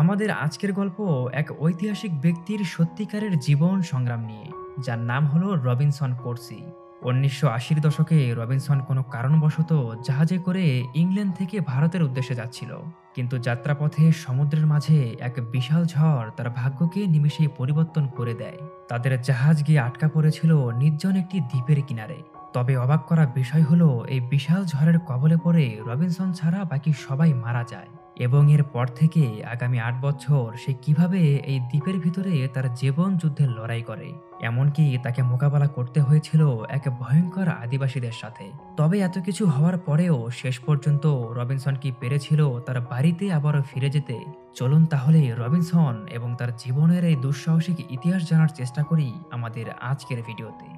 আমাদের আজকের গল্প এক ঐতিহাসিক ব্যক্তির সত্যিকারের জীবন সংগ্রাম নিয়ে, যার নাম হলো রবিনসন কোর্সি। ১৯৮০-র দশকে রবিনসন কোনো কারণবশত জাহাজে করে ইংল্যান্ড থেকে ভারতের উদ্দেশ্যে যাচ্ছিল। কিন্তু যাত্রাপথে সমুদ্রের মাঝে এক বিশাল ঝড় তার ভাগ্যকে নিমেষেই পরিবর্তন করে দেয়। তাদের জাহাজ গিয়ে আটকা পড়েছিল নির্জন একটি দ্বীপের কিনারে। তবে অবাক করা বিষয় হলো, এই বিশাল ঝড়ের কবলে পড়ে রবিনসন ছাড়া বাকি সবাই মারা যায়। এবং এর পর থেকে আগামী ৮ বছর সে কিভাবে এই দ্বীপের ভিতরে তার জীবন যুদ্ধের লড়াই করে, এমনকি তাকে মোকাবেলা করতে হয়েছিল এক ভয়ঙ্কর আদিবাসীদের সাথে। তবে এত কিছু হওয়ার পরেও শেষ পর্যন্ত রবিনসন কি পেরেছিল তার বাড়িতে আবারও ফিরে যেতে? চলুন তাহলে রবিনসন এবং তার জীবনের এই দুঃসাহসিক ইতিহাস জানার চেষ্টা করি আমাদের আজকের ভিডিওতে।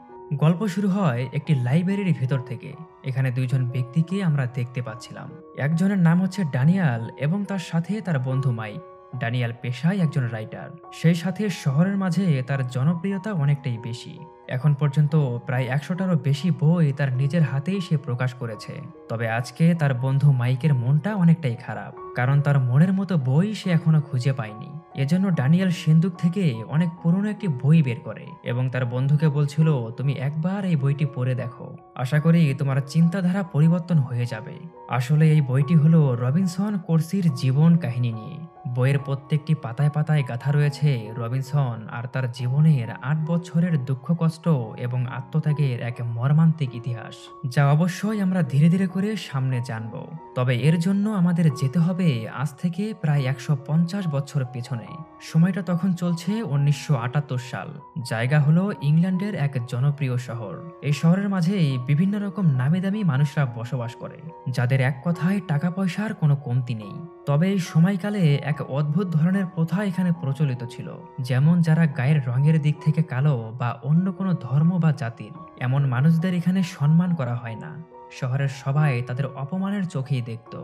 গল্প শুরু হয় একটি লাইব্রেরির ভেতর থেকে। এখানে দুইজন ব্যক্তিকে আমরা দেখতে পাচ্ছিলাম। একজনের নাম হচ্ছে ড্যানিয়েল এবং তার সাথে তার বন্ধু মাইক। ড্যানিয়েল পেশায় একজন রাইটার, সেই সাথে শহরের মাঝে তার জনপ্রিয়তা অনেকটাই বেশি। এখন পর্যন্ত প্রায় ১০০টারও বেশি বই তার নিজের হাতেই সে প্রকাশ করেছে। তবে আজকে তার বন্ধু মাইকের মনটা অনেকটাই খারাপ, কারণ তার মনের মতো বই সে এখনো খুঁজে পায়নি। এজন্য ড্যানিয়েল সিন্দুক থেকে অনেক পুরনো একটি বই বের করে এবং তার বন্ধুকে বলছিল, তুমি একবার এই বইটি পড়ে দেখো, আশা করি তোমার চিন্তাধারা পরিবর্তন হয়ে যাবে। আসলে এই বইটি হলো রবিনসন কোর্সির জীবন কাহিনী নিয়ে। বইয়ের প্রত্যেকটি পাতায় পাতায় গাঁথা রয়েছে রবিনসন আর তার জীবনের ৮ বছরের দুঃখ কষ্ট এবং আত্মত্যাগের এক মর্মান্তিক ইতিহাস, যা অবশ্যই আমরা ধীরে ধীরে করে সামনে জানব। তবে এর জন্য আমাদের যেতে হবে আজ থেকে প্রায় ১৫০ বছর পেছনে। সময়টা তখন চলছে ১৯৭৮ সাল। জায়গা হলো ইংল্যান্ডের এক জনপ্রিয় শহর। এই শহরের মাঝেই বিভিন্ন রকম নামি দামি মানুষরা বসবাস করে, যাদের এক কথায় টাকা পয়সার কোনো কমতি নেই। তবে এই সময়কালে এক অদ্ভুত ধরনের প্রথা এখানে প্রচলিত ছিল, যেমন যারা গায়ের রঙের দিক থেকে কালো বা অন্য কোনো ধর্ম বা জাতির, এমন মানুষদের এখানে সম্মান করা হয় না। শহরের সবাই তাদের অপমানের চোখেই দেখত,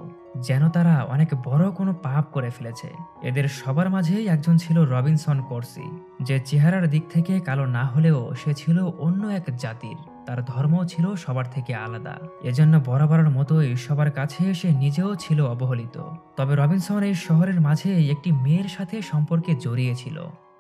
যেন তারা অনেক বড় কোনো পাপ করে ফেলেছে। এদের সবার মাঝেই একজন ছিল রবিনসন কোর্সি, যে চেহারার দিক থেকে কালো না হলেও সে ছিল অন্য এক জাতির। তার ধর্মও ছিল সবার থেকে আলাদা, এজন্য বরাবরের মতোই সবার কাছে সে নিজেও ছিল অবহেলিত। তবে রবিনসন এই শহরের মাঝে একটি মেয়ের সাথে সম্পর্কে জড়িয়েছিল,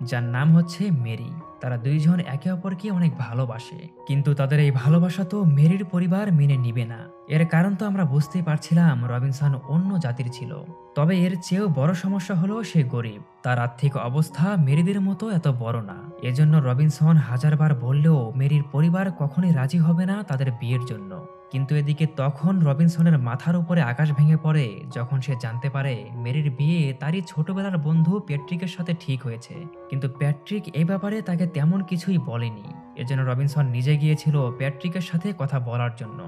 যার নাম হচ্ছে মেরি। তারা দুইজন একে অপরকে অনেক ভালোবাসে, কিন্তু তাদের এই ভালোবাসা তো মেরির পরিবার মেনে নিবে না। এর কারণ তো আমরা বুঝতেই পারছিলাম, রবিনসন অন্য জাতির ছিল। তবে এর চেয়েও বড় সমস্যা হলো সে গরিব। তার আর্থিক অবস্থা মেরিদের মতো এত বড় না। এজন্য রবিনসন হাজারবার বললেও মেরির পরিবার কখনোই রাজি হবে না তাদের বিয়ের জন্য। কিন্তু এদিকে তখন রবিনসনের মাথার উপরে আকাশ ভেঙে পড়ে যখন সে জানতে পারে মেরির বিয়ে তারই ছোটবেলার বন্ধু প্যাট্রিকের সাথে ঠিক হয়েছে। কিন্তু প্যাট্রিক এই ব্যাপারে তাকে তেমন কিছুই বলেনি। এজন্য রবিনসন নিজে গিয়েছিল প্যাট্রিকের সাথে কথা বলার জন্য,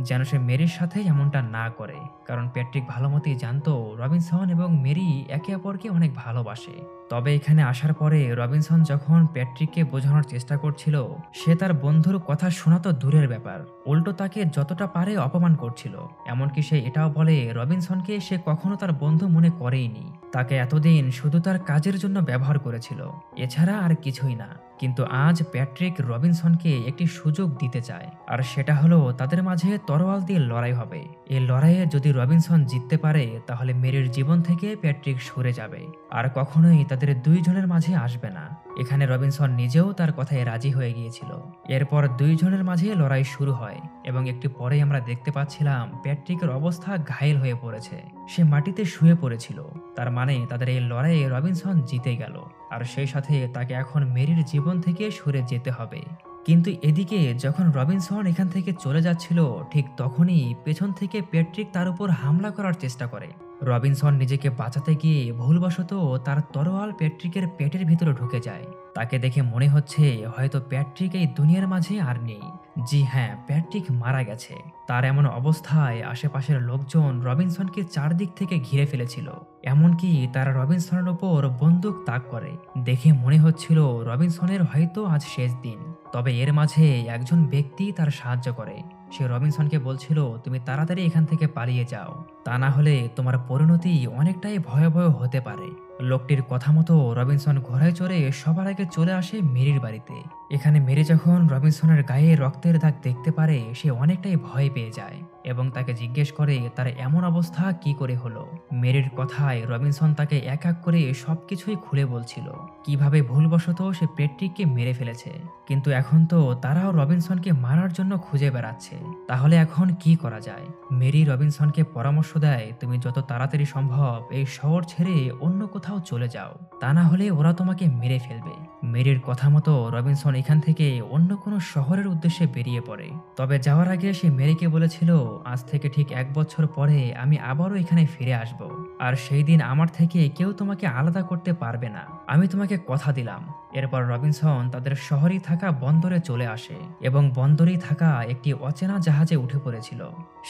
যেন সে মেরির সাথে এমনটা না করে। কারণ প্যাট্রিক ভালো মতোই জানতো রবিনসন এবং মেরি একে অপরকে অনেক ভালোবাসে। তবে এখানে আসার পরে রবিনসন যখন প্যাট্রিককে বোঝানোর চেষ্টা করছিল, সে তার বন্ধুর কথা শোনা তো দূরের ব্যাপার, উল্টো তাকে যতটা পারে অপমান করছিল। এমনকি সে এটাও বলে রবিনসনকে সে কখনো তার বন্ধু মনে করেইনি, তাকে এতদিন শুধু তার কাজের জন্য ব্যবহার করেছিল, এছাড়া আর কিছুই না। কিন্তু আজ প্যাট্রিক রবিনসনকে একটি সুযোগ দিতে চায়, আর সেটা হলো তাদের মাঝে তরোয়াল দিয়ে লড়াই হবে। এই লড়াইয়ে যদি রবিনসন জিততে পারে, তাহলে মেরির জীবন থেকে প্যাট্রিক সরে যাবে আর কখনোই তাদের দুইজনের মাঝে আসবে না। এখানে রবিনসন নিজেও তার কথায় রাজি হয়ে গিয়েছিল। এরপর দুইজনের মাঝে লড়াই শুরু হয় এবং একটু পরেই আমরা দেখতে পাচ্ছিলাম প্যাট্রিকের অবস্থা ঘায়েল হয়ে পড়েছে। সে মাটিতে শুয়ে পড়েছিল। তার মানে তাদের এই লড়াইয়ে রবিনসন জিতে গেল, আর সেই সাথে তাকে এখন মেরির জীবন থেকে সরে যেতে হবে। কিন্তু এদিকে যখন রবিনসন এখান থেকে চলে যাচ্ছিল, ঠিক তখনই পেছন থেকে প্যাট্রিক তার উপর হামলা করার চেষ্টা করে। রবিনসন নিজেকে বাঁচাতে গিয়ে ভুলবশত তার তরোয়াল প্যাট্রিকের পেটের ভিতরে ঢুকে যায়। তাকে দেখে মনে হচ্ছে হয়তো প্যাট্রিক এই দুনিয়ার মাঝে আর নেই। জি হ্যাঁ, প্যাট্রিক মারা গেছে। তার এমন অবস্থায় আশেপাশের লোকজন রবিনসনকে চারদিক থেকে ঘিরে ফেলেছিল, এমনকি তারা রবিনসনের উপর বন্দুক তাক করে। দেখে মনে হচ্ছিল রবিনসনের হয়তো আজ শেষ দিন। তবে এর মাঝে একজন ব্যক্তি তার সাহায্য করে। সে রবিনসনকে বলছিল, তুমি তাড়াতাড়ি এখান থেকে পালিয়ে যাও, তা না হলে তোমার পরিণতি অনেকটাই ভয়াবহ হতে পারে। লোকটির কথা মতো রবিনসন ঘোড়ায় চড়ে সবার আগে চলে আসে মেরির বাড়িতে। এখানে মেরি যখন রবিনসনের গায়ে রক্তের দাগ দেখতে পারে, সে অনেকটাই ভয় পেয়ে যায় এবং তাকে জিজ্ঞেস করে তার এমন অবস্থা কি করে হলো। মেরির কথায় রবিনসন তাকে এক এক করে সবকিছুই খুলে বলছিল, কিভাবে ভুলবশত সে পেট্রিককে মেরে ফেলেছে। কিন্তু এখন তো তারাও রবিনসনকে মারার জন্য খুঁজে বেড়াচ্ছে। তাহলে এখন কি করা যায়? মেরি রবিনসনকে পরামর্শ দেয়, তুমি যত তাড়াতাড়ি সম্ভব এই শহর ছেড়ে অন্য কোথাও চলে যাও, তা না হলে ওরা তোমাকে মেরে ফেলবে। মেরির কথা মতো রবিনসন এখান থেকে অন্য কোনো শহরের উদ্দেশ্যে বেরিয়ে পড়ে। তবে যাওয়ার আগে সে মেরিকে বলেছিল, আজ থেকে ঠিক 1 বছর পরে আমি আবারও এখানে ফিরে আসব, আর সেই দিন আমার থেকে কেউ তোমাকে আলাদা করতে পারবে না, আমি তোমাকে কথা দিলাম। এরপর রবিনসন তাদের শহরেই থাকা বন্দরে চলে আসে এবং বন্দরেই থাকা একটি অচেনা জাহাজে উঠে পড়েছিল।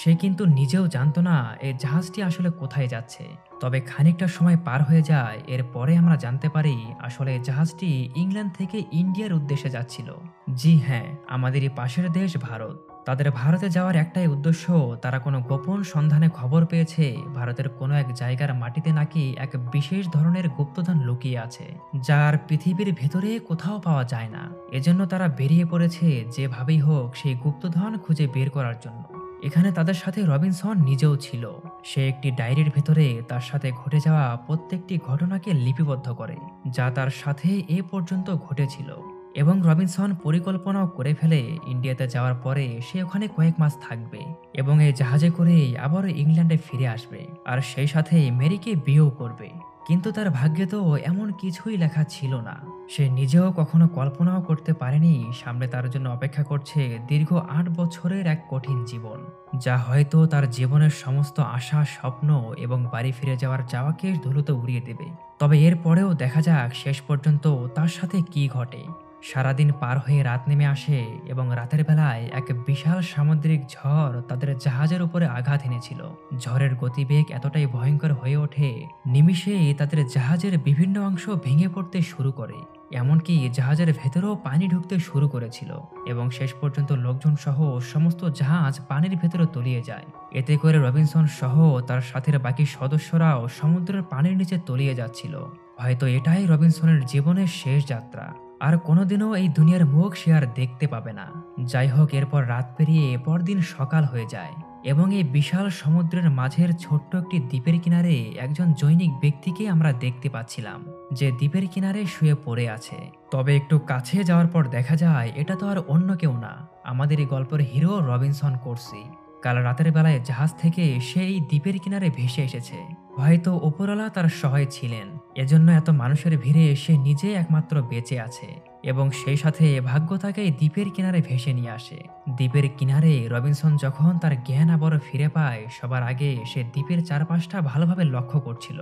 সে কিন্তু নিজেও জানতো না এই জাহাজটি আসলে কোথায় যাচ্ছে। তবে খানিকটা সময় পার হয়ে যায়, এরপরে আমরা জানতে পারি আসলে জাহাজটি ইংল্যান্ড থেকে ইন্ডিয়ার উদ্দেশ্যে যাচ্ছিল। জি হ্যাঁ, আমাদেরই পাশের দেশ ভারত। তাদের ভারতে যাওয়ার একটাই উদ্দেশ্য, তারা কোনো গোপন সন্ধানে খবর পেয়েছে ভারতের কোনো এক জায়গার মাটিতে নাকি এক বিশেষ ধরনের গুপ্তধন লুকিয়ে আছে, যার পৃথিবীর ভেতরে কোথাও পাওয়া যায় না। এজন্য তারা বেরিয়ে পড়েছে যেভাবেই হোক সেই গুপ্তধন খুঁজে বের করার জন্য। এখানে তাদের সাথে রবিনসন নিজেও ছিল। সে একটি ডায়েরির ভেতরে তার সাথে ঘটে যাওয়া প্রত্যেকটি ঘটনাকে লিপিবদ্ধ করে, যা তার সাথে এ পর্যন্ত ঘটেছিল। এবং রবিনসন পরিকল্পনাও করে ফেলে ইন্ডিয়াতে যাওয়ার পরে সে ওখানে কয়েক মাস থাকবে এবং এই জাহাজে করেই আবারও ইংল্যান্ডে ফিরে আসবে, আর সেই সাথে মেরিকে বিয়েও করবে। কিন্তু তার ভাগ্যে তো এমন কিছুই লেখা ছিল না। সে নিজেও কখনো কল্পনাও করতে পারেনি সামনে তার জন্য অপেক্ষা করছে দীর্ঘ 8 বছরের এক কঠিন জীবন, যা হয়তো তার জীবনের সমস্ত আশা, স্বপ্ন এবং বাড়ি ফিরে যাওয়ার চাওয়াকে ধুলোতে উড়িয়ে দেবে। তবে এর পরেও দেখা যাক শেষ পর্যন্ত তার সাথে কি ঘটে। সারাদিন পার হয়ে রাত নেমে আসে এবং রাতের বেলায় এক বিশাল সামুদ্রিক ঝড় তাদের জাহাজের উপরে আঘাত এনেছিল। ঝড়ের গতিবেগ এতটাই ভয়ঙ্কর হয়ে ওঠে, নিমিষেই তাদের জাহাজের বিভিন্ন অংশ ভেঙে পড়তে শুরু করে, এমনকি জাহাজের ভেতরেও পানি ঢুকতে শুরু করেছিল এবং শেষ পর্যন্ত লোকজন সহ সমস্ত জাহাজ পানির ভেতরে তলিয়ে যায়। এতে করে রবিনসন সহ তার সাথের বাকি সদস্যরাও সমুদ্রের পানির নিচে তলিয়ে যাচ্ছিল। হয়তো এটাই রবিনসনের জীবনের শেষ যাত্রা, আর কোনোদিনও এই দুনিয়ার মুখ সে আর দেখতে পাবে না। যাই হোক, এরপর রাত পেরিয়ে পরদিন সকাল হয়ে যায় এবং এই বিশাল সমুদ্রের মাঝের ছোট্ট একটি দ্বীপের কিনারে একজন জৈনিক ব্যক্তিকে আমরা দেখতে পাচ্ছিলাম, যে দ্বীপের কিনারে শুয়ে পড়ে আছে। তবে একটু কাছে যাওয়ার পর দেখা যায় এটা তো আর অন্য কেউ না, আমাদের এই গল্পের হিরো রবিনসন কোর্সি। কাল রাতের বেলায় জাহাজ থেকে সেই দ্বীপের কিনারে ভেসে এসেছে। হয়তো উপরওয়ালা তার সহায় ছিলেন, এজন্য এত মানুষের ভিড়ে সে নিজে একমাত্র বেঁচে আছে এবং সেই সাথে ভাগ্য তাকে দ্বীপের কিনারে ভেসে নিয়ে আসে। দ্বীপের কিনারে রবিনসন যখন তার জ্ঞান আবারও ফিরে পায়, সবার আগে সে দ্বীপের চারপাশটা ভালোভাবে লক্ষ্য করছিল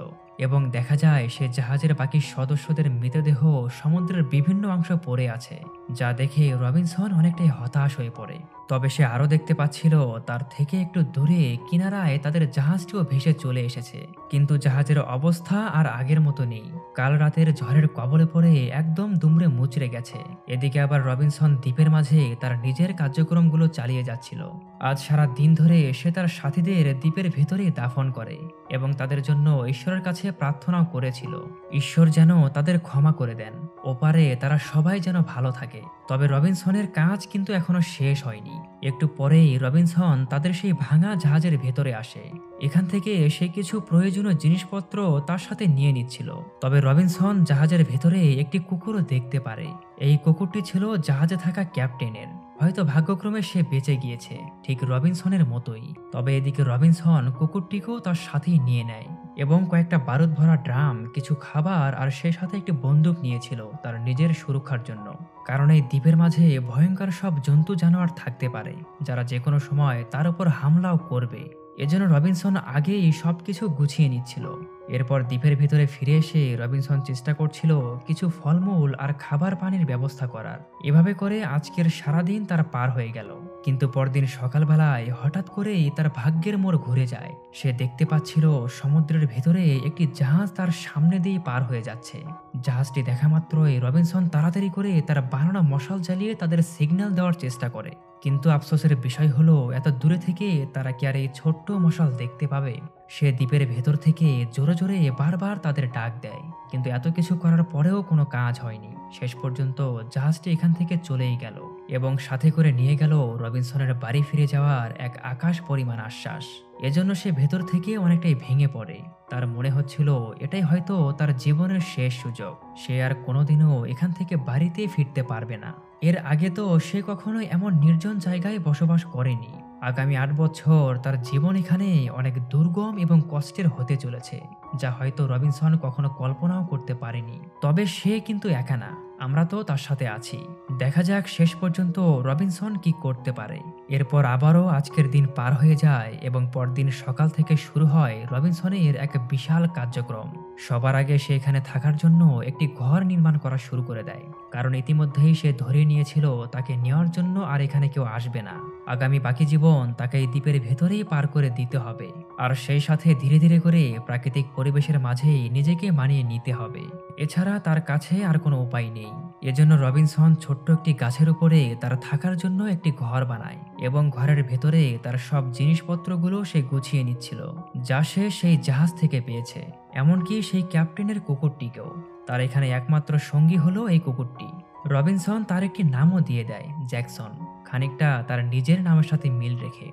এবং দেখা যায় সে জাহাজের বাকি সদস্যদের মৃতদেহ সমুদ্রের বিভিন্ন অংশ পড়ে আছে, যা দেখে রবিনসন অনেকটাই হতাশ হয়ে পড়ে। তবে সে আরও দেখতে পাচ্ছিল তার থেকে একটু দূরে কিনারায় তাদের জাহাজটিও ভেসে চলে এসেছে, কিন্তু জাহাজের অবস্থা আর আগের মতো নেই। কাল রাতের ঝড়ের কবলে পড়ে একদম দুমড়ে মুচড়ে গেছে। এদিকে আবার রবিনসন দ্বীপের মাঝে তার নিজের কার্যক্রমগুলো চালিয়ে যাচ্ছিল। আজ সারা দিন ধরে সে তার সাথীদের দ্বীপের ভেতরে দাফন করে এবং তাদের জন্য ঈশ্বরের কাছে প্রার্থনাও করেছিল, ঈশ্বর যেন তাদের ক্ষমা করে দেন, ওপারে তারা সবাই যেন ভালো থাকে। তবে রবিনসনের কাজ কিন্তু এখনো শেষ হয়নি। একটু পরেই রবিনসন তাদের সেই ভাঙা জাহাজের ভেতরে আসে। এখান থেকে সে কিছু প্রয়োজনীয় জিনিসপত্র তার সাথে নিয়ে নিচ্ছিল। তবে রবিনসন জাহাজের ভেতরে একটি কুকুরও দেখতে পারে। এই কুকুরটি ছিল জাহাজে থাকা ক্যাপ্টেনের। হয়তো ভাগ্যক্রমে সে বেঁচে গিয়েছে, ঠিক রবিনসনের মতোই। তবে এদিকে রবিনসন কুকুরটিকেও তার সাথেই নিয়ে নেয় এবং কয়েকটা বারুদ ভরা ড্রাম, কিছু খাবার আর সেই সাথে একটি বন্দুক নিয়েছিল তার নিজের সুরক্ষার জন্য। কারণ এই দ্বীপের মাঝে ভয়ঙ্কর সব জন্তু জানোয়ার থাকতে পারে, যারা যে কোনো সময় তার উপর হামলাও করবে। এজন্য রবিনসন আগেই সবকিছু গুছিয়ে নিচ্ছিল। এরপর দ্বীপের ভিতরে ফিরে এসে রবিনসন চেষ্টা করছিল কিছু ফলমূল আর খাবার পানির ব্যবস্থা করার। এভাবে করে আজকের সারাদিন তার পার হয়ে গেল। কিন্তু পরদিন সকালবেলায় হঠাৎ করেই তার ভাগ্যের মোড় ঘুরে যায়। সে দেখতে পাচ্ছিল সমুদ্রের ভেতরে একটি জাহাজ তার সামনে দিয়ে পার হয়ে যাচ্ছে, জাহাজটি দেখা মাত্রই রবিনসন তাড়াতাড়ি করে তার বানানো মশাল জ্বালিয়ে তাদের সিগন্যাল দেওয়ার চেষ্টা করে, কিন্তু আফসোসের বিষয় হলো এত দূরে থেকে তারা কি আর এই ছোট্ট মশাল দেখতে পাবে। সে দ্বীপের ভেতর থেকে জোরে জোরে বারবার তাদের ডাক দেয়, কিন্তু এত কিছু করার পরেও কোনো কাজ হয়নি। শেষ পর্যন্ত জাহাজটি এখান থেকে চলেই গেল এবং সাথে করে নিয়ে গেল রবিনসনের বাড়ি ফিরে যাওয়ার এক আকাশ পরিমাণ আশ্বাস। এজন্য সে ভেতর থেকে অনেকটাই ভেঙে পড়ে। তার মনে হচ্ছিল এটাই হয়তো তার জীবনের শেষ সুযোগ। সে আর কোনোদিনও এখান থেকে বাড়িতে ফিরতে পারবে না। এর আগে তো সে কখনো এমন নির্জন জায়গায় বসবাস করেনি। আগামী ৮ বছর তার জীবন এখানে অনেক দুর্গম এবং কষ্টের হতে চলেছে, যা হয়তো রবিনসন কখনো কল্পনাও করতে পারেনি। তবে সে কিন্তু একা না, আমরা তো তার সাথে আছি। দেখা যাক শেষ পর্যন্ত রবিনসন কি করতে পারে। এরপর আবারও আজকের দিন পার হয়ে যায় এবং পরদিন সকাল থেকে শুরু হয় রবিনসনের এক বিশাল কার্যক্রম। সবার আগে সে এখানে থাকার জন্য একটি ঘর নির্মাণ করা শুরু করে দেয়, কারণ ইতিমধ্যেই সে ধরে নিয়েছিল তাকে নেওয়ার জন্য আর এখানে কেউ আসবে না। আগামী বাকি জীবন তাকে এই দ্বীপের ভেতরেই পার করে দিতে হবে, আর সেই সাথে ধীরে ধীরে করে প্রাকৃতিক পরিবেশের মাঝেই নিজেকে মানিয়ে নিতে হবে। এছাড়া তার কাছে আর কোনো উপায় নেই। এজন্য রবিনসন ছোট্ট একটি গাছের উপরে তার থাকার জন্য একটি ঘর বানায় এবং ঘরের ভেতরে তার সব জিনিসপত্রগুলো সে গুছিয়ে নিচ্ছিল, যা সে সেই জাহাজ থেকে পেয়েছে। এমনকি সেই ক্যাপ্টেনের কুকুরটিকেও। তার এখানে একমাত্র সঙ্গী হলো এই কুকুরটি। রবিনসন তার একটি নামও দিয়ে দেয়, জ্যাকসন, খানিকটা তার নিজের নামের সাথে মিল রেখে।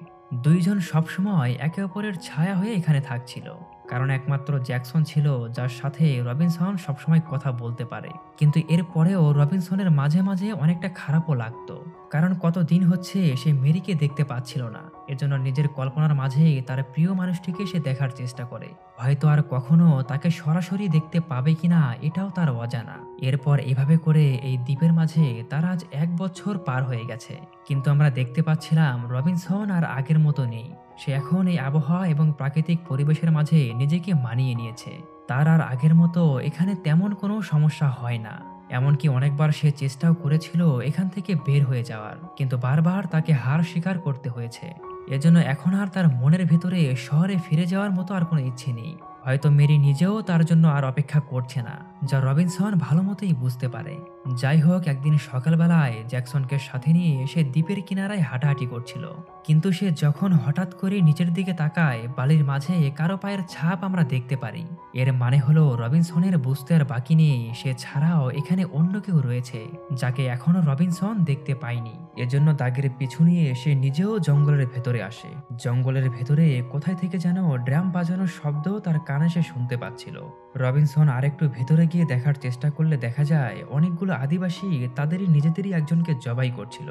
দুইজন সবসময় একে অপরের ছায়া হয়ে এখানে থাকছিল, কারণ একমাত্র জ্যাকসন ছিল যার সাথে রবিনসন সবসময় কথা বলতে পারে। কিন্তু এরপরেও রবিনসনের মাঝে মাঝে অনেকটা খারাপও লাগতো, কারণ কতদিন হচ্ছে সে মেরিকে দেখতে পাচ্ছিল না। এজন্য নিজের কল্পনার মাঝেই তার প্রিয় মানুষটিকে সে দেখার চেষ্টা করে। হয়তো আর কখনো তাকে সরাসরি দেখতে পাবে কিনা এটাও তার অজানা। এরপর এভাবে করে এই দ্বীপের মাঝে তার আজ ১ বছর পার হয়ে গেছে, কিন্তু আমরা দেখতে পাচ্ছিলাম রবিনসন আর আগের মতো নেই। সে এখন এই আবহাওয়া এবং প্রাকৃতিক পরিবেশের মাঝে নিজেকে মানিয়ে নিয়েছে। তার আর আগের মতো এখানে তেমন কোনো সমস্যা হয় না। এমনকি অনেকবার সে চেষ্টাও করেছিল এখান থেকে বের হয়ে যাওয়ার, কিন্তু বারবার তাকে হার স্বীকার করতে হয়েছে। এজন্য এখন আর তার মনের ভেতরে শহরে ফিরে যাওয়ার মতো আর কোনো ইচ্ছে নেই। হয়তো মেরি নিজেও তার জন্য আর অপেক্ষা করছে না, যা রবিনসন ভালো মতোই বুঝতে পারে। যাই হোক, একদিন সকালবেলায় জ্যাকসনকে সাথে নিয়ে সে দ্বীপের কিনারায় হাঁটাহাঁটি করছিল, কিন্তু সে যখন হঠাৎ করে নিচের দিকে তাকায়, বালির মাঝে কারো পায়ের ছাপ আমরা দেখতে পারি। এর মানে হলো রবিনসনের বুঝতে আর বাকি নেই সে ছাড়াও এখানে অন্য কেউ রয়েছে, যাকে এখনো রবিনসন দেখতে পায়নি। এজন্য দাগের পিছু নিয়ে সে নিজেও জঙ্গলের ভেতরে আসে। জঙ্গলের ভেতরে কোথায় থেকে যেন ড্রাম বাজানোর শব্দ তার কানে সে শুনতে পাচ্ছিল। রবিনসন আরেকটু ভেতরে গিয়ে দেখার চেষ্টা করলে দেখা যায় অনেকগুলো আদিবাসী তাদেরই নিজেদেরই একজনকে জবাই করছিল।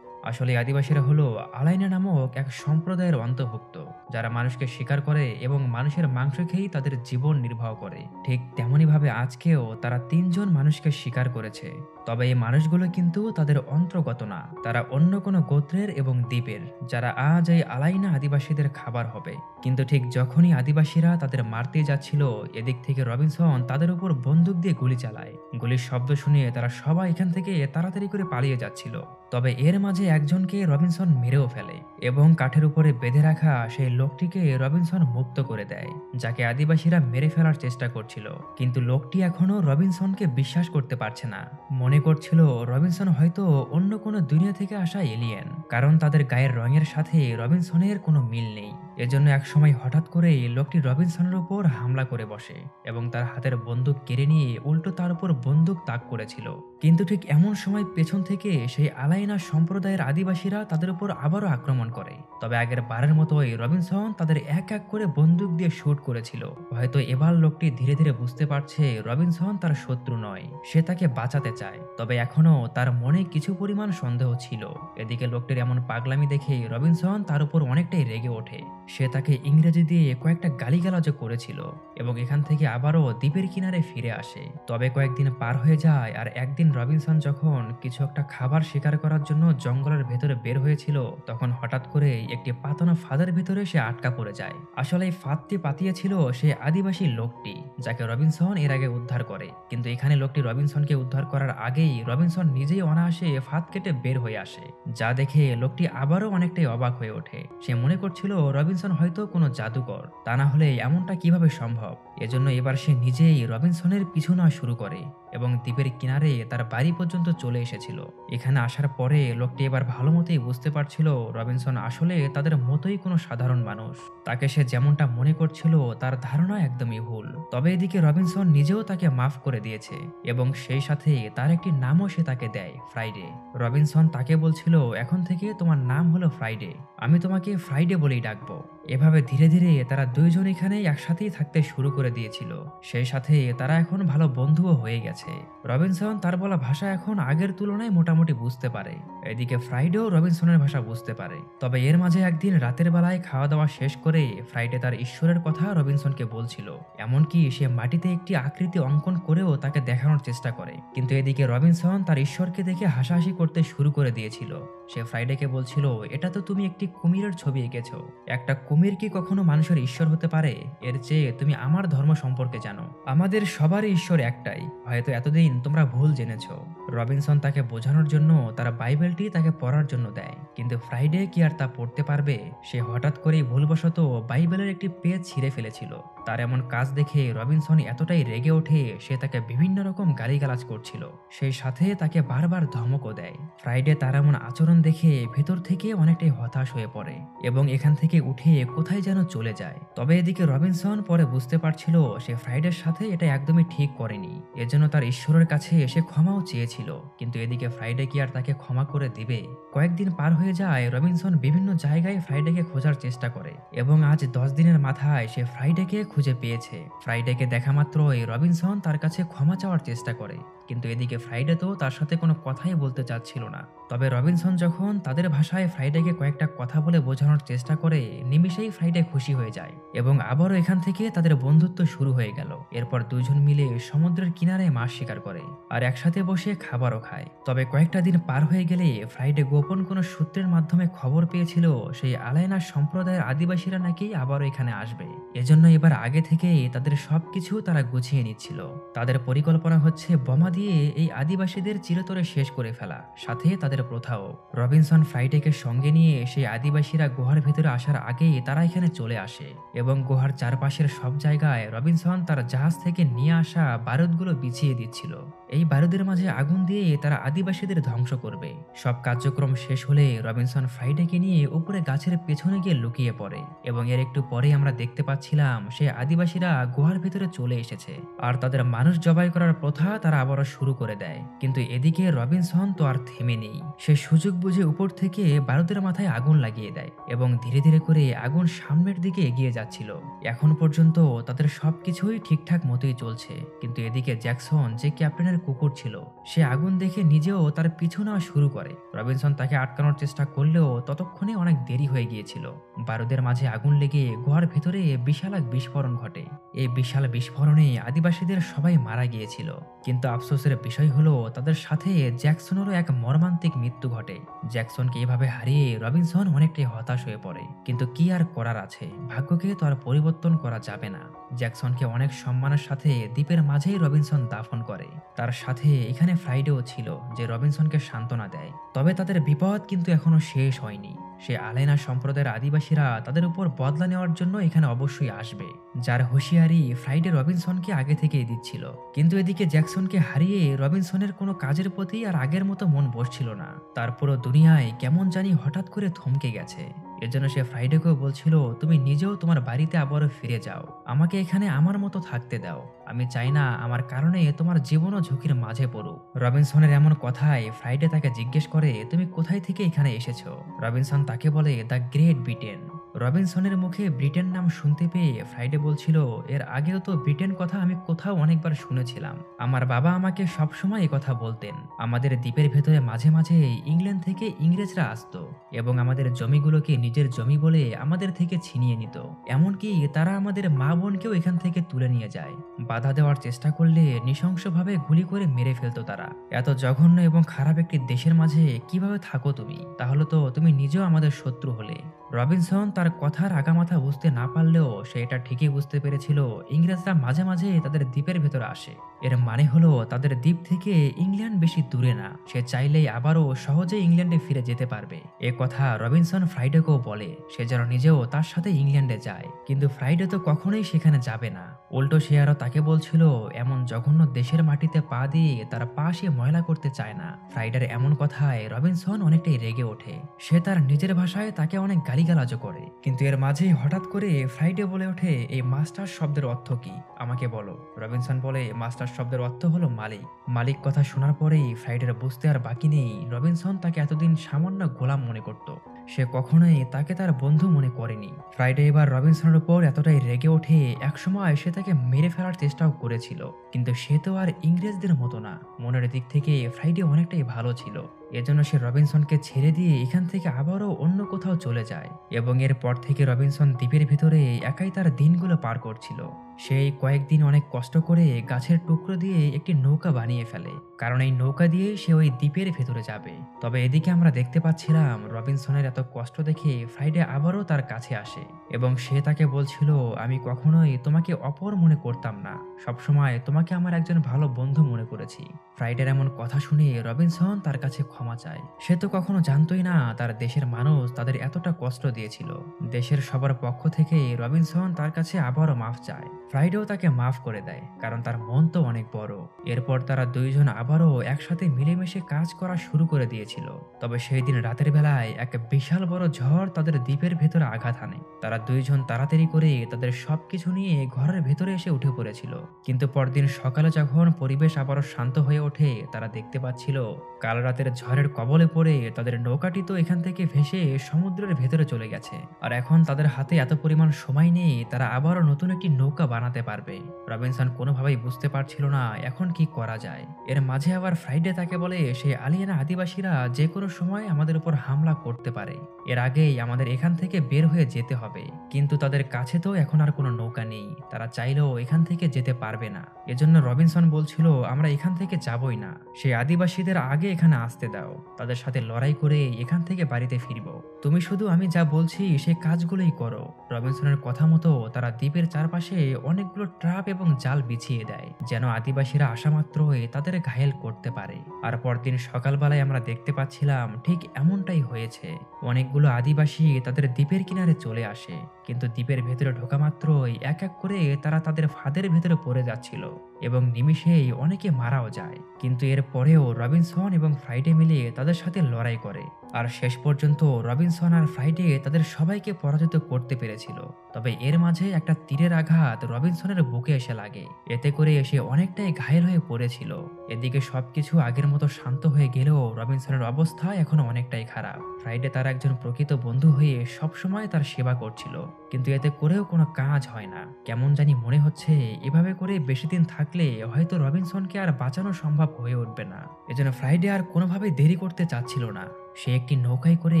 আসলে আদিবাসীরা হলো আলাইনা নামক এক সম্প্রদায়ের অন্তর্ভুক্ত, যারা মানুষকে শিকার করে এবং মানুষের মাংস খেয়েই তাদের জীবন নির্বাহ করে। ঠিক তেমনি ভাবে আজকেও তারা ৩ জন মানুষকে শিকার করেছে। তবে এই মানুষগুলো কিন্তু তাদের অন্তর্গত না, তারা অন্য কোনো গোত্রের এবং দ্বীপের, যারা আজ এই আলাইনা আদিবাসীদের খাবার হবে। কিন্তু ঠিক যখনই আদিবাসীরা তাদের মারতে যাচ্ছিল, এদিক থেকে রবিনসন তাদের উপর বন্দুক দিয়ে গুলি চালায়। গুলির শব্দ শুনে তারা সবাই এখান থেকে তাড়াতাড়ি করে পালিয়ে যাচ্ছিল। তবে এর মাঝে একজনকে রবিনসন মেরেও ফেলে এবং কাঠের উপরে বেঁধে রাখা সেই লোকটিকে রবিনসন মুক্ত করে দেয়, যাকে আদিবাসীরা মেরে ফেলার চেষ্টা করছিল। কিন্তু লোকটি এখনো রবিনসনকে বিশ্বাস করতে পারছে না। মনে করছিল রবিনসন হয়তো অন্য কোনো দুনিয়া থেকে আসা এলিয়েন, কারণ তাদের গায়ের রঙের সাথে রবিনসনের কোনো মিল নেই। এজন্য একসময় হঠাৎ করেই লোকটি রবিনসনের উপর হামলা করে বসে এবং তার হাতের বন্দুক কেড়ে নিয়ে উল্টো তার উপর বন্দুক তাক করেছিল। কিন্তু ঠিক এমন সময় পেছন থেকে সেই আলাইনা সম্প্রদায়ের আদিবাসীরা তাদের উপর আবারও আক্রমণ করে। তবে আগের বারের মতোই রবিনসন তাদের এক এক করে বন্দুক দিয়ে শুট করেছিল। হয়তো এবার লোকটি ধীরে ধীরে বুঝতে পারছে রবিনসন তার শত্রু নয়, সে তাকে বাঁচাতে চায়। তবে এখনো তার মনে কিছু পরিমাণ সন্দেহ ছিল। এদিকে লোকটির এমন পাগলামি দেখে রবিনসন তার উপর অনেকটাই রেগে ওঠে। সে তাকে ইংরেজি দিয়ে কয়েকটা গালিগালাজও করেছিল এবং এখান থেকে আবারও দ্বীপের কিনারে ফিরে আসে। তবে কয়েকদিন পার হয়ে যায়, আর একদিন রবিনসন যখন কিছু একটা খাবার শিকার করার জন্য জঙ্গলের ভেতরে বের হয়েছিল, তখন হঠাৎ করে একটি পাতানো ফাঁদের ভেতরে সে আটকা পড়ে যায়। আসলে এই ফাঁদটি পাতিয়েছিল সেই আদিবাসী লোকটি, যাকে রবিনসন এর আগে উদ্ধার করে। কিন্তু এখানে লোকটি রবিনসনকে উদ্ধার করার আগেই রবিনসন নিজেই অনায়াসে ফাঁদ কেটে বের হয়ে আসে, যা দেখে দেখে লোকটি আবারও অনেকটাই অবাক হয়ে ওঠে। সে মনে করছিল রবিনসন হয়তো কোনো জাদুকর, তা না হলে এমনটা কিভাবে সম্ভব। এজন্য এবার সে নিজেই রবিনসনের পিছু নেওয়া শুরু করে এবং দ্বীপের কিনারে তার বাড়ি পর্যন্ত চলে এসেছিল। এখানে আসার পরে লোকটি এবার ভালো মতোই বুঝতে পারছিল রবিনসন আসলে তাদের মতোই কোনো সাধারণ মানুষ। তাকে সে যেমনটা মনে করছিল তার ধারণা একদমই ভুল। তবে এদিকে রবিনসন নিজেও তাকে মাফ করে দিয়েছে এবং সেই সাথে তার একটি নামও সে তাকে দেয়, ফ্রাইডে। রবিনসন তাকে বলছিল, এখন থেকে তোমার নাম হলো ফ্রাইডে, আমি তোমাকে ফ্রাইডে বলেই ডাকবো। এভাবে ধীরে ধীরে তারা দুইজন এখানে একসাথেই থাকতে শুরু করে দিয়েছিল। সেই সাথে তারা এখন ভালো বন্ধুও হয়ে গেছে। রবিনসন তার বলা ভাষা এখন আগের তুলনায় মোটামুটি বুঝতে পারে। এদিকে ফ্রাইডেও রবিনসনের ভাষা বুঝতে পারে। তবে এর মাঝে একদিন রাতের বেলায় খাওয়া দাওয়া শেষ করে ফ্রাইডে তার ঈশ্বরের কথা রবিনসনকে বলছিল। এমনকি সে মাটিতে একটি আকৃতি অঙ্কন করেও তাকে দেখানোর চেষ্টা করে। কিন্তু এদিকে রবিনসন তার ঈশ্বরকে দেখে হাসাহাসি করতে শুরু করে দিয়েছিল। সে ফ্রাইডেকে বলছিল, এটা তো তুমি একটি কুমিরের ছবি এঁকেছো। একটা কুমির কি কখনো মানুষের ঈশ্বর হতে পারে? এর চেয়ে তুমি আমার ধর্ম সম্পর্কে জানো। আমাদের সবারই ঈশ্বর একটাই, হয়তো এতদিন তোমরা ভুল জেনেছো। রবিনসন তাকে বোঝানোর জন্য তার বাইবেলটি তাকে পড়ার জন্য দেয়, কিন্তু ফ্রাইডে কি আর তা পড়তে পারবে? সে হঠাৎ করেই ভুলবশত বাইবেলের একটি পেজ ছিঁড়ে ফেলেছিল। তার এমন কাজ দেখে রবিনসন এতটাই রেগে ওঠে, সে তাকে বিভিন্ন রকম গালিগালাজ করছিল। সেই সাথে তাকে বারবার ধমকও দেয়। ফ্রাইডে তার এমন আচরণ দেখে ভেতর থেকে অনেকটাই হতাশ হয়ে পড়ে এবং এখান থেকে উঠে কোথায় যেন চলে যায়। তবে এদিকে রবিনসন পরে বুঝতে পারছিল সে ফ্রাইডের সাথে এটা একদমই ঠিক করেনি। এজন্য তার ঈশ্বরের কাছে এসে ক্ষমাও চেয়েছিল, কিন্তু এদিকে ফ্রাইডে কি আর তাকে ক্ষমা করে দিবে? কয়েকদিন পার হয়ে যায়। রবিনসন বিভিন্ন জায়গায় ফ্রাইডেকে খোঁজার চেষ্টা করে এবং আজ 10 দিনের মাথায় সে ফ্রাইডেকে খুঁজে পেয়েছে। ফ্রাইডেকে দেখা মাত্রই রবিনসন তার কাছে ক্ষমা চাওয়ার চেষ্টা করে, কিন্তু এদিকে ফ্রাইডে তো তার সাথে কোনো কথাই বলতে চাচ্ছিল না। তবে রবিনসন যখন তাদের ভাষায় ফ্রাইডেকে কয়েকটা কথা বলে বোঝানোর চেষ্টা করে, নিমিষেই ফ্রাইডে খুশি হয়ে যায় এবং আবারও এখান থেকে তাদের বন্ধুত্ব শুরু হয়ে গেল। এরপর দুইজন মিলে সমুদ্রের কিনারে মাছ শিকার করে আর একসাথে বসে খাবারও খায়। তবে কয়েকটা দিন পার হয়ে গেলে ফ্রাইডে গোপন কোনো সূত্রের মাধ্যমে খবর পেয়েছিল সেই আলাইনা সম্প্রদায়ের আদিবাসীরা নাকি আবারও এখানে আসবে। এজন্য এবার আগে থেকেই তাদের সবকিছু তারা গুছিয়ে নিচ্ছিল। তাদের পরিকল্পনা হচ্ছে বোমা দিয়ে এই আদিবাসীদের চিরতরে শেষ করে ফেলা, সাথে তাদের প্রথাও। রবিনসন ফ্রাইডেকে সঙ্গে নিয়ে সেই আদিবাসীরা গুহার ভেতরে আসার আগেই তারা এখানে চলে আসে এবং গুহার চারপাশের সব জায়গায় রবিনসন তার জাহাজ থেকে নিয়ে আসা বারুদগুলো বিছিয়ে দিচ্ছিল। এই বারুদের মাঝে আগুন দিয়ে তারা আদিবাসীদের ধ্বংস করবে। সব কার্যক্রম শেষ হলে রবিনসন ফ্রাইডেকে নিয়ে উপরে গাছের পেছনে গিয়ে লুকিয়ে পড়ে এবং এর একটু পরে আমরা দেখতে পাচ্ছিলাম সে আদিবাসীরা গুহার ভেতরে চলে এসেছে আর তাদের মানুষ জবাই করার প্রথা তারা আবারও শুরু করে দেয়। কিন্তু এদিকে রবিনসন তো আর থেমে নেই। সে সুযোগ বুঝে উপর থেকে বারুদের মাথায় আগুন লাগিয়ে দেয় এবং ধীরে ধীরে করে আগুন সামনের দিকে এগিয়ে যাচ্ছিল। এখন পর্যন্ত তাদের সবকিছুই ঠিকঠাক মতোই চলছে, কিন্তু এদিকে জ্যাকসন যে ক্যাপ্টেনের কুকুর ছিল সে আগুন দেখে নিজেও তার পিছু নেওয়া শুরু করে। রবিনসন তাকে আটকানোর চেষ্টা করলেও ততক্ষণে অনেক দেরি হয়ে গিয়েছিল। বারুদের মাঝে আগুন লেগে গুহার ভেতরে বিশাল এক বিস্ফোরণ ঘটে। এই বিশাল বিস্ফোরণে আদিবাসীদের সবাই মারা গিয়েছিল, কিন্তু আফসোসের বিষয় হলো তাদের সাথে জ্যাকসনেরও এক মর্মান্তিক মৃত্যু ঘটে। জ্যাকসনকে এভাবে হারিয়ে রবিনসন অনেকটাই হতাশ হয়ে পড়ে, কিন্তু কি আর করার আছে, ভাগ্যকে তো আর পরিবর্তন করা যাবে না। জ্যাকসনকে অনেক সম্মানের সাথে দ্বীপের মাঝেই রবিনসন দাফন করে। তার সাথে এখানে ফ্রাইডেও ছিল যে রবিনসনকে সান্ত্বনা দেয়। তবে তাদের বিপদ কিন্তু এখনো শেষ হয়নি। সে আলাইনা সম্প্রদায়ের আদিবাসীরা তাদের উপর বদলা নেওয়ার জন্য এখানে অবশ্যই আসবে, যার হুঁশিয়ারি ফ্রাইডে রবিনসনকে আগে থেকেই দিচ্ছিল। কিন্তু এদিকে জ্যাকসনকে হারিয়ে রবিনসনের কোনো কাজের প্রতি আর আগের মতো মন বসছিল না। তার পুরো দুনিয়ায় কেমন জানি হঠাৎ করে থমকে গেছে। এজন্য সে ফ্রাইডেকেও বলছিল, তুমি নিজেও তোমার বাড়িতে আবারও ফিরে যাও, আমাকে এখানে আমার মতো থাকতে দাও। আমি চাই না আমার কারণে তোমার জীবনও ঝুঁকির মাঝে পড়ুক। রবিনসনের এমন কথায় ফ্রাইডে তাকে জিজ্ঞেস করে, তুমি কোথায় থেকে এখানে এসেছো? রবিনসন তাকে বলে, দ্য গ্রেট ব্রিটেন। রবিনসনের মুখে ব্রিটেন নাম শুনতে পেয়ে ফ্রাইডে বলছিল, এর আগেও তো ব্রিটেন কথা আমি কোথাও অনেকবার শুনেছিলাম। আমার বাবা আমাকে সবসময় এই কথা বলতেন। আমাদের দ্বীপের ভেতরে মাঝে মাঝে ইংল্যান্ড থেকে ইংরেজরা আসতো এবং আমাদের জমিগুলোকে নিজের জমি বলে আমাদের থেকে ছিনিয়ে নিত। এমনকি তারা আমাদের মা বোনকেও এখান থেকে তুলে নিয়ে যায়। বাধা দেওয়ার চেষ্টা করলে নৃশংসভাবে গুলি করে মেরে ফেলতো তারা। এত জঘন্য এবং খারাপ একটি দেশের মাঝে কিভাবে থাকো তুমি? তাহলে তো তুমি নিজেও আমাদের শত্রু হলে। রবিনসন তার কথার আগামাথা বুঝতে না পারলেও সে এটা ঠিকই বুঝতে পেরেছিল ইংরেজরা মাঝে মাঝে তাদের দ্বীপের ভেতরে আসে। এর মানে হলো তাদের দ্বীপ থেকে ইংল্যান্ড বেশি দূরে না, সে চাইলেই আবারও সহজে ইংল্যান্ডে ফিরে যেতে পারবে। এ কথা রবিনসন ফ্রাইডেকেও বলে, সে যেন নিজেও তার সাথে ইংল্যান্ডে যায়। কিন্তু ফ্রাইডে তো কখনোই সেখানে যাবে না, উল্টো সে আরো তাকে বলছিল এমন জঘন্য দেশের মাটিতে পা দিয়ে তার পা সে ময়লা করতে চায় না। ফ্রাইডের এমন কথায় রবিনসন অনেকটাই রেগে ওঠে, সে তার নিজের ভাষায় তাকে অনেক গালিগালাজও করে। কিন্তু এর মাঝেই হঠাৎ করে ফ্রাইডে বলে ওঠে, এই মাস্টার শব্দের অর্থ কি আমাকে বলো। রবিনসন বলে, মাস্টার শব্দের অর্থ হলো মালিক। মালিক কথা শোনার পরেই ফ্রাইডের বুঝতে আর বাকি নেই রবিনসন তাকে এতদিন সামান্য গোলাম মনে করত, সে কখনোই তাকে তার বন্ধু মনে করেনি। ফ্রাইডে এবার রবিনসনের উপর এতটাই রেগে ওঠে, একসময় সে তাকে মেরে ফেলার চেষ্টাও করেছিল। কিন্তু সে তো আর ইংরেজদের মতো না, মনের দিক থেকে ফ্রাইডে অনেকটাই ভালো ছিল। এজন্য সে রবিনসনকে ছেড়ে দিয়ে এখান থেকে আবারও অন্য কোথাও চলে যায় এবং এরপর থেকে রবিনসন দ্বীপের ভিতরে একাই তার দিনগুলো পার করছিল। সেই কয়েকদিন অনেক কষ্ট করে গাছের টুকরো দিয়ে একটি নৌকা বানিয়ে ফেলে, কারণ এই নৌকা দিয়ে সে ওই দ্বীপের ভেতরে যাবে। তবে এদিকে আমরা দেখতে পাচ্ছিলাম রবিনসনের এত কষ্ট দেখে ফ্রাইডে আবারও তার কাছে আসে এবং সে তাকে বলছিল, আমি কখনোই তোমাকে অপর মনে করতাম না, সবসময় তোমাকে আমার একজন ভালো বন্ধু মনে করেছি। ফ্রাইডের এমন কথা শুনে রবিনসন তার কাছে ক্ষমা চায়। সে তো কখনো জানতোই না তার দেশের মানুষ তাদের এতটা কষ্ট দিয়েছিল। দেশের সবার পক্ষ থেকে রবিনসন তার কাছে আবারও মাফ চায়। ফ্রাইডেও তাকে মাফ করে দেয়, কারণ তার মন তো অনেক বড়। এরপর তারা দুইজন আবারও একসাথে মিলেমিশে কাজ করা শুরু করে দিয়েছিল। তবে সেই দিন রাতের বেলায় এক বিশাল বড় ঝড় তাদের দ্বীপের ভেতরে আঘাত হানে। তারা দুইজন তাড়াতাড়ি করে তাদের সবকিছু নিয়ে ঘরের ভেতরে এসে উঠে পড়েছিল। কিন্তু পরদিন সকালে যখন পরিবেশ আবারও শান্ত হয়ে ওঠে, তারা দেখতে পাচ্ছিল কাল রাতের ঝড়ের কবলে পড়ে তাদের নৌকাটি তো এখান থেকে ভেসে সমুদ্রের ভেতরে চলে গেছে, আর এখন তাদের হাতে এত পরিমাণ সময় নেই তারা আবারও নতুন একটি নৌকা বানাতে পারবে। রবিনসন কোনোভাবেই বুঝতে পারছিল না এখন কি করা যায়। এর মাঝে আবার ফ্রাইডে তাকে বলে, সেই আলিয়ানা আদিবাসীরা যে কোনো সময় আমাদের উপর হামলা করতে পারে, এর আগেই আমাদের এখান থেকে বের হয়ে যেতে হবে। কিন্তু তাদের কাছে তো এখন আর কোনো নৌকা নেই, তারা চাইলেও এখান থেকে যেতে পারবে না। এজন্য রবিনসন বলছিল, আমরা এখান থেকে যাবই না, সেই আদিবাসীদের আগে এখানে আসতে দাও, তাদের সাথে লড়াই করে এখান থেকে বাড়িতে ফিরব, তুমি শুধু আমি যা বলছি সেই কাজগুলোই করো। রবিনসনের কথা মতো তারা দ্বীপের চারপাশে অনেকগুলো ট্রাপ এবং জাল বিছিয়ে দেয়, যেন আদিবাসীরা আসা মাত্রই তাদের ঘায়েল করতে পারে। আর পরদিন সকালবেলায় আমরা দেখতে পাচ্ছিলাম ঠিক এমনটাই হয়েছে। অনেকগুলো আদিবাসী তাদের দ্বীপের কিনারে চলে আসে, কিন্তু দ্বীপের ভেতরে ঢোকা মাত্রই এক এক করে তারা তাদের ফাঁদের ভেতরে পড়ে যাচ্ছিল এবং নিমিষেই অনেকে মারাও যায়। কিন্তু এর পরেও রবিনসন এবং ফ্রাইডে মিলে তাদের সাথে লড়াই করে, আর শেষ পর্যন্ত রবিনসন আর ফ্রাইডে তাদের সবাইকে পরাজিত করতে পেরেছিল। তবে এর মাঝে একটা তীরের আঘাত রবিনসনের বুকে এসে লাগে, এতে করে সে অনেকটাই ঘায়েল হয়ে পড়েছিল। এদিকে সবকিছু আগের মতো শান্ত হয়ে গেলেও রবিনসনের অবস্থা এখনো অনেকটাই খারাপ। ফ্রাইডে তার একজন প্রকৃত বন্ধু হয়ে সবসময় তার সেবা করছিল, কিন্তু এতে করেও কোনো কাজ হয় না। কেমন জানি মনে হচ্ছে এভাবে করে বেশি দিন থাকলে হয়তো রবিনসনকে আর বাঁচানো সম্ভব হয়ে উঠবে না। এজন্য ফ্রাইডে আর কোনোভাবেই দেরি করতে চাচ্ছিল না। সে একটি নৌকায় করে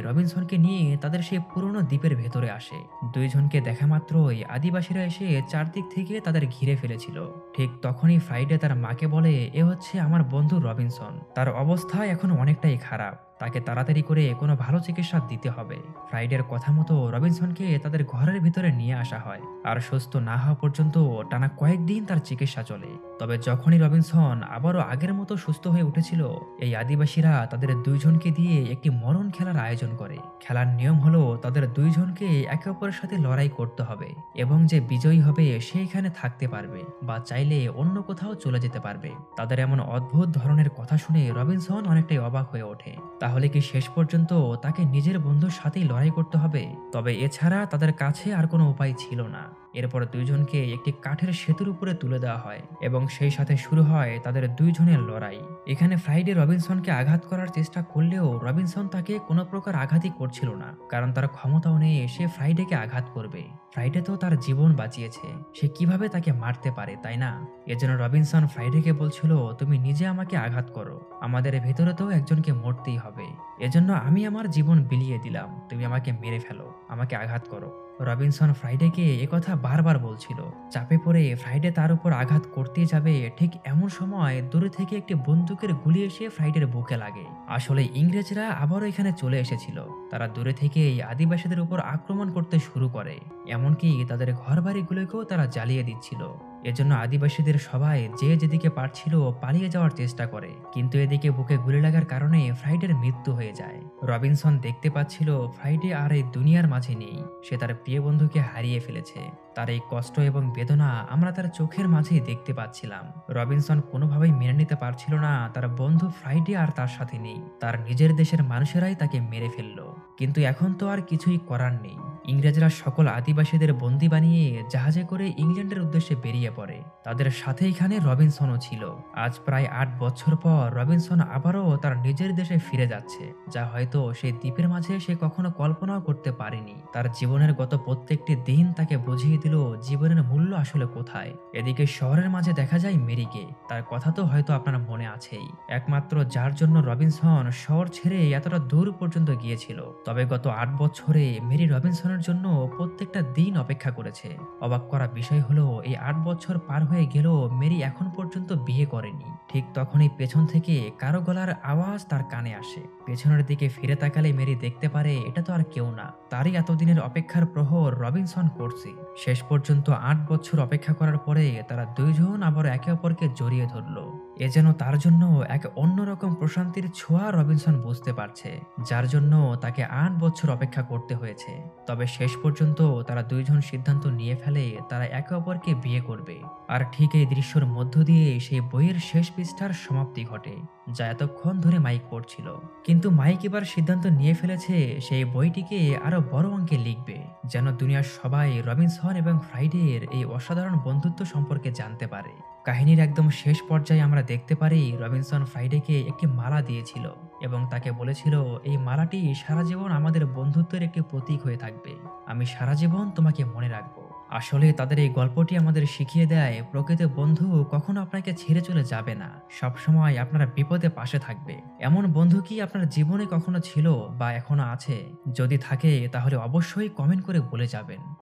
রবিনসনকে নিয়ে তাদের সেই পুরনো দ্বীপের ভেতরে আসে। দুইজনকে দেখা মাত্রই আদিবাসীরা এসে চারদিক থেকে তাদের ঘিরে ফেলেছিল। ঠিক তখনই ফ্রাইডে তার মাকে বলে, এ হচ্ছে আমার বন্ধু রবিনসন, তার অবস্থা এখন অনেকটাই খারাপ, তাকে তাড়াতাড়ি করে কোনো ভালো চিকিৎসা দিতে হবে। ফ্রাইডের কথা মতো রবিনসনকে তাদের ঘরের ভিতরে নিয়ে আসা হয়, আর সুস্থ না হওয়া পর্যন্ত টানা কয়েকদিন তার চিকিৎসা চলে। তবে যখনই রবিনসন আবারও আগের মতো সুস্থ হয়ে উঠেছিল, এই আদিবাসীরা তাদের দুইজনকে দিয়ে একটি মরণ খেলার আয়োজন করে। খেলার নিয়ম হলো তাদের দুইজনকে একে অপরের সাথে লড়াই করতে হবে এবং যে বিজয়ী হবে সে এখানে থাকতে পারবে বা চাইলে অন্য কোথাও চলে যেতে পারবে। তাদের এমন অদ্ভুত ধরনের কথা শুনে রবিনসন অনেকটাই অবাক হয়ে ওঠে। তাহলে কি শেষ পর্যন্ত তাকে নিজের বন্ধুর সাথেই লড়াই করতে হবে? তবে এছাড়া তাদের কাছে আর কোনো উপায় ছিল না। এরপর দুইজনকে একটি কাঠের সেতুর উপরে তুলে দেওয়া হয় এবং সেই সাথে শুরু হয় তাদের দুইজনের লড়াই। এখানে ফ্রাইডে রবিনসনকে আঘাত করার চেষ্টা করলেও রবিনসন তাকে কোনো প্রকার আঘাতই করছিল না, কারণ তার ক্ষমতাও নেই সে ফ্রাইডেকে আঘাত করবে। ফ্রাইডে তো তার জীবন বাঁচিয়েছে, সে কিভাবে তাকে মারতে পারে, তাই না? এজন্য রবিনসন ফ্রাইডেকে বলছিল, তুমি নিজে আমাকে আঘাত করো, আমাদের ভেতরে তো একজনকে মরতেই হবে। এজন্য আমি আমার জীবন বিলিয়ে দিলাম। তুমি আমাকে মেরে ফেলো, আমাকে আঘাত করো। রবিনসন ফ্রাইডেকে একথা বারবার বলছিল। চাপে পড়ে ফ্রাইডে তার উপর আঘাত করতেই যাবে, ঠিক এমন সময় দূরে থেকে একটি বন্দুকের গুলি এসে ফ্রাইডের বুকে লাগে। আসলে ইংরেজরা আবারও এখানে চলে এসেছিল। তারা দূরে থেকেই আদিবাসীদের উপর আক্রমণ করতে শুরু করে। এমনকি তাদের ঘরবাড়িগুলোকেও তারা জ্বালিয়ে দিচ্ছিল। এজন্য আদিবাসীদের সবাই যে যেদিকে পারছিল পালিয়ে যাওয়ার চেষ্টা করে, কিন্তু এদিকে বুকে গুলি লাগার কারণে ফ্রাইডের মৃত্যু হয়ে যায়। রবিনসন দেখতে পাচ্ছিল ফ্রাইডে আর এই দুনিয়ার মাঝে নেই। সে তার প্রিয় বন্ধুকে হারিয়ে ফেলেছে। তার এই কষ্ট এবং বেদনা আমরা তার চোখের মাঝেই দেখতে পাচ্ছিলাম। রবিনসন কোনোভাবেই মেনে নিতে পারছিল না তার বন্ধু ফ্রাইডে আর তার সাথে নেই। তার নিজের দেশের মানুষেরাই তাকে মেরে ফেললো। কিন্তু এখন তো আর কিছুই করার নেই। ইংরেজরা সকল আদিবাসীদের বন্দী বানিয়ে জাহাজে করে ইংল্যান্ডের উদ্দেশ্যে বেরিয়ে পড়ে। তাদের সাথে এখানে রবিনসনও ছিল। আজ প্রায় ৮ বছর পর রবিনসন আবারও তার নিজের দেশে ফিরে যাচ্ছে, যা হয়তো সেই দ্বীপের মাঝে সে কখনো কল্পনাও করতে পারেনি। তার জীবনের গত প্রত্যেকটি দিন তাকে বুঝিয়ে দিল জীবনের মূল্য আসলে কোথায়। এদিকে শহরের মাঝে দেখা যায় মেরিকে। তার কথা তো হয়তো আপনার মনে আছেই, একমাত্র যার জন্য রবিনসন শহর ছেড়ে এতটা দূর পর্যন্ত গিয়েছিল। তবে গত ৮ বছরে মেরি রবিনসনের জন্য প্রত্যেকটা দিন অপেক্ষা করেছে। অবাক করা বিষয় হলো এই ৮ বছর পার হয়ে গেলেও মেরি এখন পর্যন্ত বিয়ে করেনি। ঠিক তখনই পেছন থেকে কারো গলার আওয়াজ তার কানে আসে। পেছনের দিকে ফিরে তাকালে মেরি দেখতে পারে এটা তো আর কেউ না, তারই এতদিনের অপেক্ষার প্রহর রবিনসন কোর্সি। শেষ পর্যন্ত ৮ বছর অপেক্ষা করার পরে তারা দুইজন আবার একে অপরকে জড়িয়ে ধরলো। এ যেন তার জন্য এক অন্যরকম প্রশান্তির ছোঁয়া রবিনসন বুঝতে পারছে, যার জন্য তাকে ৮ বছর অপেক্ষা করতে হয়েছে। তবে শেষ পর্যন্ত তারা দুইজন সিদ্ধান্ত নিয়ে ফেলে তারা একে অপরকে বিয়ে করবে। আর ঠিক এই দৃশ্যের মধ্য দিয়ে সেই বইয়ের শেষ পৃষ্ঠার সমাপ্তি ঘটে, যা এতক্ষণ ধরে মাইক পড়ছিল। কিন্তু মাইক এবার সিদ্ধান্ত নিয়ে ফেলেছে সেই বইটিকে আরো বড় অঙ্কে লিখবে, যেন দুনিয়ার সবাই রবিনসন এবং ফ্রাইডের এই অসাধারণ বন্ধুত্ব সম্পর্কে জানতে পারে। কাহিনীর একদম শেষ পর্যায়ে আমরা দেখতে পারি রবিনসন ফ্রাইডেকে একটি মালা দিয়েছিল এবং তাকে বলেছিল এই মালাটি সারা জীবন আমাদের বন্ধুত্বের একটি প্রতীক হয়ে থাকবে। আমি সারা জীবন তোমাকে মনে রাখবো। আসলে তাদের এই গল্পটি আমাদের শিখিয়ে দেয় প্রকৃত বন্ধু কখনো আপনাকে ছেড়ে চলে যাবে না, সবসময় আপনার বিপদে পাশে থাকবে। এমন বন্ধু কি আপনার জীবনে কখনো ছিল বা এখনো আছে? যদি থাকে তাহলে অবশ্যই কমেন্ট করে বলে যাবেন।